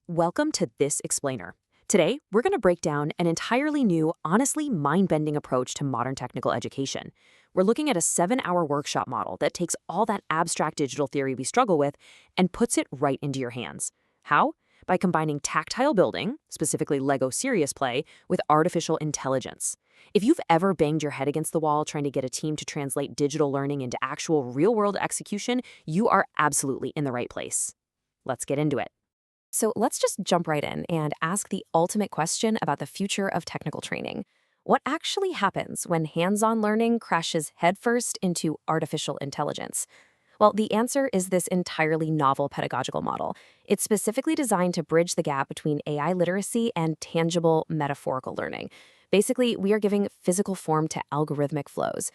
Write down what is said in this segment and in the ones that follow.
Welcome to This Explainer. Today, we're going to break down an entirely new, honestly mind-bending approach to modern technical education. We're looking at a 7-hour workshop model that takes all that abstract digital theory we struggle with and puts it right into your hands. How? By combining tactile building, specifically Lego serious play, with artificial intelligence. If you've ever banged your head against the wall trying to get a team to translate digital learning into actual real-world execution, you are absolutely in the right place. Let's get into it. So let's just jump right in and ask the ultimate question about the future of technical training. What actually happens when hands-on learning crashes headfirst into artificial intelligence? Well, the answer is this entirely novel pedagogical model. It's specifically designed to bridge the gap between AI literacy and tangible metaphorical learning. Basically, we are giving physical form to algorithmic flows.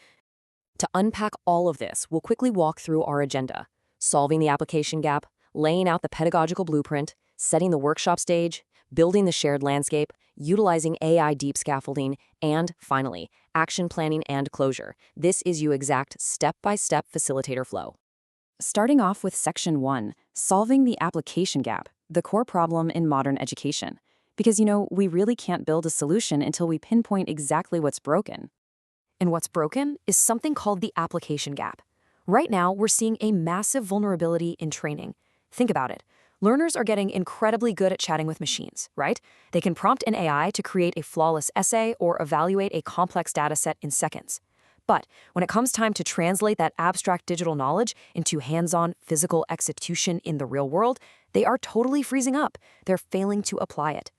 To unpack all of this, we'll quickly walk through our agenda: solving the application gap, laying out the pedagogical blueprint, setting the workshop stage, building the shared landscape, utilizing AI deep scaffolding, and finally, action planning and closure. This is your exact step-by-step facilitator flow. Starting off with Section 1, solving the application gap, the core problem in modern education. Because, we really can't build a solution until we pinpoint exactly what's broken. And what's broken is something called the application gap. Right now, we're seeing a massive vulnerability in training. Think about it. Learners are getting incredibly good at chatting with machines, right? They can prompt an AI to create a flawless essay or evaluate a complex dataset in seconds. But when it comes time to translate that abstract digital knowledge into hands-on physical execution in the real world, they are totally freezing up. They're failing to apply it.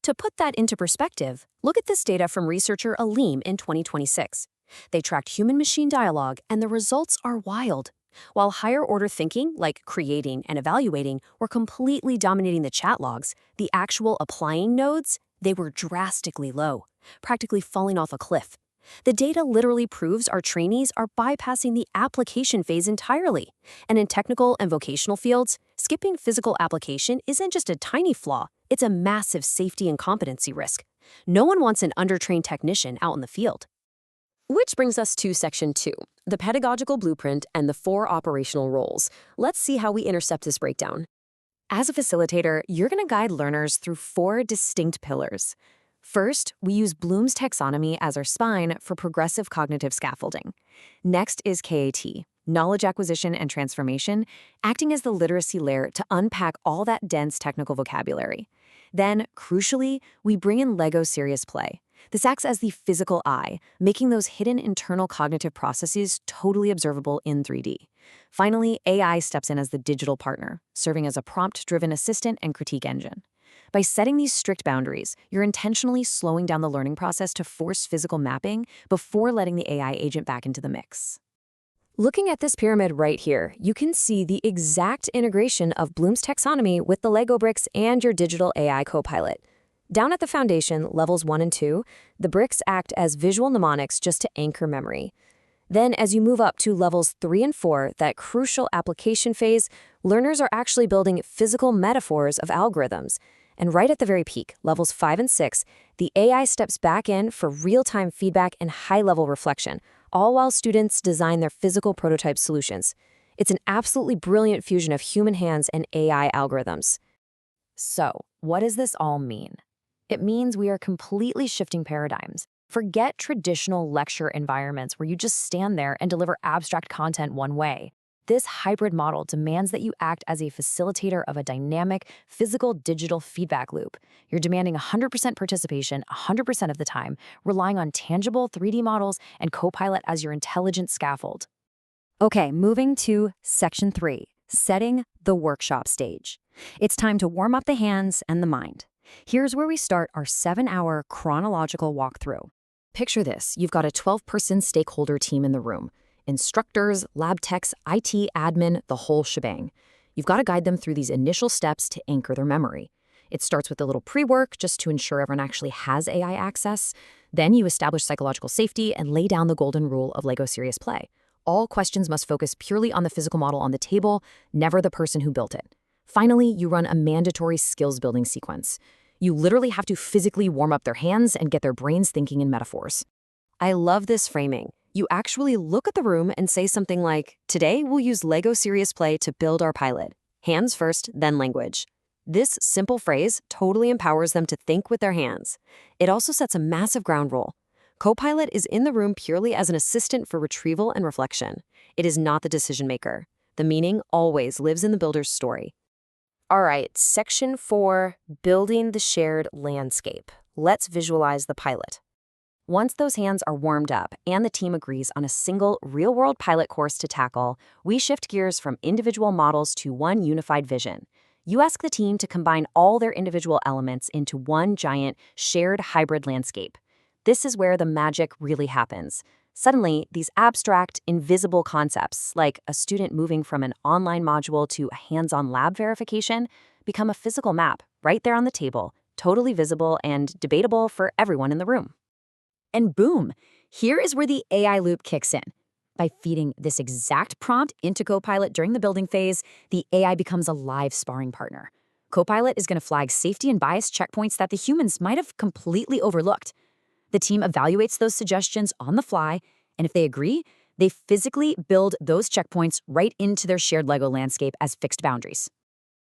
To put that into perspective, look at this data from researcher Aleem in 2026. They tracked human-machine dialogue, and the results are wild. While higher-order thinking, like creating and evaluating, were completely dominating the chat logs, the actual applying nodes, they were drastically low, practically falling off a cliff. The data literally proves our trainees are bypassing the application phase entirely. And in technical and vocational fields, skipping physical application isn't just a tiny flaw, it's a massive safety and competency risk. No one wants an undertrained technician out in the field. Which brings us to Section 2, the pedagogical blueprint and the 4 operational roles. Let's see how we intercept this breakdown. As a facilitator, you're going to guide learners through 4 distinct pillars. First, we use Bloom's taxonomy as our spine for progressive cognitive scaffolding. Next is KAT, knowledge acquisition and transformation, acting as the literacy layer to unpack all that dense technical vocabulary. Then, crucially, we bring in Lego serious play. This acts as the physical eye, making those hidden internal cognitive processes totally observable in 3D. Finally, AI steps in as the digital partner, serving as a prompt-driven assistant and critique engine. By setting these strict boundaries, you're intentionally slowing down the learning process to force physical mapping before letting the AI agent back into the mix. Looking at this pyramid right here, you can see the exact integration of Bloom's taxonomy with the Lego bricks and your digital AI copilot. Down at the foundation, levels 1 and 2, the bricks act as visual mnemonics just to anchor memory. Then, as you move up to levels 3 and 4, that crucial application phase, learners are actually building physical metaphors of algorithms. And right at the very peak, levels 5 and 6, the AI steps back in for real-time feedback and high-level reflection, all while students design their physical prototype solutions. It's an absolutely brilliant fusion of human hands and AI algorithms. So, what does this all mean? It means we are completely shifting paradigms. Forget traditional lecture environments where you just stand there and deliver abstract content one way. This hybrid model demands that you act as a facilitator of a dynamic, physical-digital feedback loop. You're demanding 100% participation 100% of the time, relying on tangible 3D models and Copilot as your intelligent scaffold. Okay, moving to Section 3, setting the workshop stage. It's time to warm up the hands and the mind. Here's where we start our 7-hour chronological walkthrough. Picture this: you've got a 12-person stakeholder team in the room. Instructors, lab techs, IT, admin, the whole shebang. You've got to guide them through these initial steps to anchor their memory. It starts with a little pre-work just to ensure everyone actually has AI access. Then you establish psychological safety and lay down the golden rule of Lego serious play. All questions must focus purely on the physical model on the table, never the person who built it. Finally, you run a mandatory skills-building sequence. You literally have to physically warm up their hands and get their brains thinking in metaphors. I love this framing. You actually look at the room and say something like, "Today we'll use Lego serious play to build our pilot. Hands first, then language." This simple phrase totally empowers them to think with their hands. It also sets a massive ground rule. Copilot is in the room purely as an assistant for retrieval and reflection. It is not the decision maker. The meaning always lives in the builder's story. All right, section 4, building the shared landscape. Let's visualize the pilot. Once those hands are warmed up and the team agrees on a single real-world pilot course to tackle, we shift gears from individual models to one unified vision. You ask the team to combine all their individual elements into one giant, shared hybrid landscape. This is where the magic really happens. Suddenly, these abstract, invisible concepts, like a student moving from an online module to a hands-on lab verification, become a physical map right there on the table, totally visible and debatable for everyone in the room. And boom, here is where the AI loop kicks in. By feeding this exact prompt into Copilot during the building phase, the AI becomes a live sparring partner. Copilot is going to flag safety and bias checkpoints that the humans might have completely overlooked. The team evaluates those suggestions on the fly, and if they agree, they physically build those checkpoints right into their shared Lego landscape as fixed boundaries.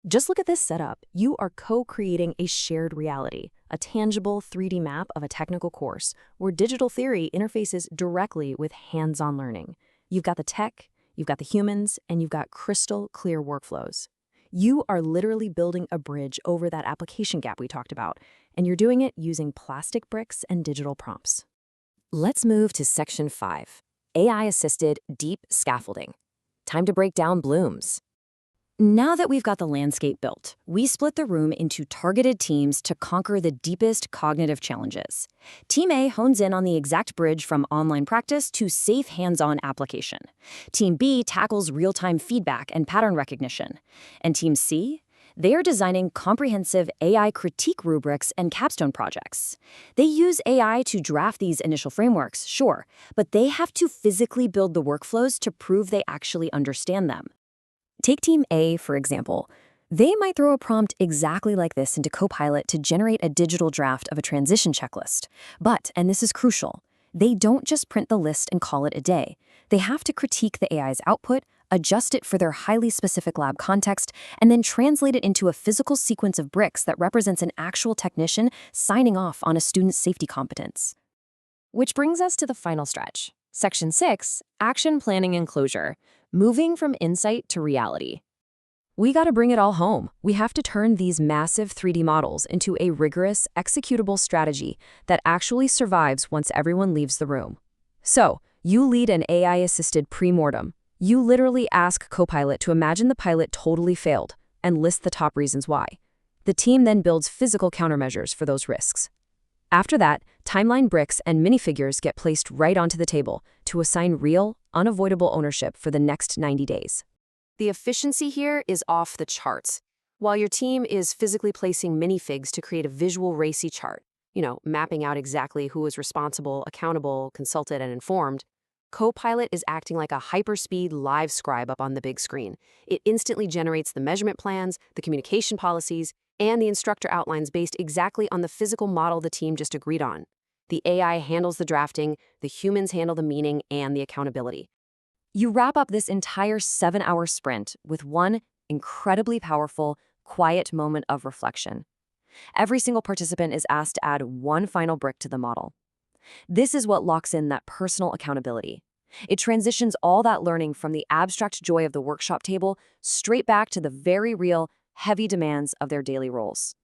Just look at this setup. You are co-creating a shared reality, a tangible 3D map of a technical course where digital theory interfaces directly with hands-on learning. You've got the tech, you've got the humans, and you've got crystal clear workflows. You are literally building a bridge over that application gap we talked about, and you're doing it using plastic bricks and digital prompts. Let's move to section 5, AI-assisted deep scaffolding. Time to break down blooms. Now that we've got the landscape built, we split the room into targeted teams to conquer the deepest cognitive challenges. Team A hones in on the exact bridge from online practice to safe hands-on application. Team B tackles real-time feedback and pattern recognition. And Team C? They are designing comprehensive AI critique rubrics and capstone projects. They use AI to draft these initial frameworks, sure, but they have to physically build the workflows to prove they actually understand them. Take Team A, for example. They might throw a prompt exactly like this into Copilot to generate a digital draft of a transition checklist. But, and this is crucial, they don't just print the list and call it a day. They have to critique the AI's output, adjust it for their highly specific lab context, and then translate it into a physical sequence of bricks that represents an actual technician signing off on a student's safety competence. Which brings us to the final stretch. Section 6, Action Planning and Closure. Moving from insight to reality. We gotta bring it all home. We have to turn these massive 3D models into a rigorous, executable strategy that actually survives once everyone leaves the room. So, you lead an AI-assisted pre-mortem. You literally ask Copilot to imagine the pilot totally failed and list the top reasons why. The team then builds physical countermeasures for those risks. After that, timeline bricks and minifigures get placed right onto the table to assign real, unavoidable ownership for the next 90 days. The efficiency here is off the charts. While your team is physically placing minifigs to create a visual RACI chart, mapping out exactly who is responsible, accountable, consulted, and informed, Copilot is acting like a hyperspeed live scribe up on the big screen. It instantly generates the measurement plans, the communication policies, and the instructor outlines based exactly on the physical model the team just agreed on. The AI handles the drafting, the humans handle the meaning and the accountability. You wrap up this entire 7-hour sprint with one incredibly powerful, quiet moment of reflection. Every single participant is asked to add one final brick to the model. This is what locks in that personal accountability. It transitions all that learning from the abstract joy of the workshop table straight back to the very real, heavy demands of their daily roles.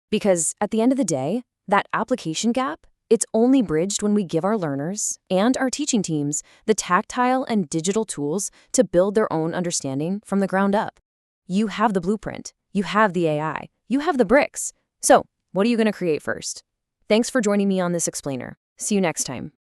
Because at the end of the day, that application gap, it's only bridged when we give our learners and our teaching teams the tactile and digital tools to build their own understanding from the ground up. You have the blueprint, you have the AI, you have the bricks. So, what are you going to create first? Thanks for joining me on this explainer. See you next time.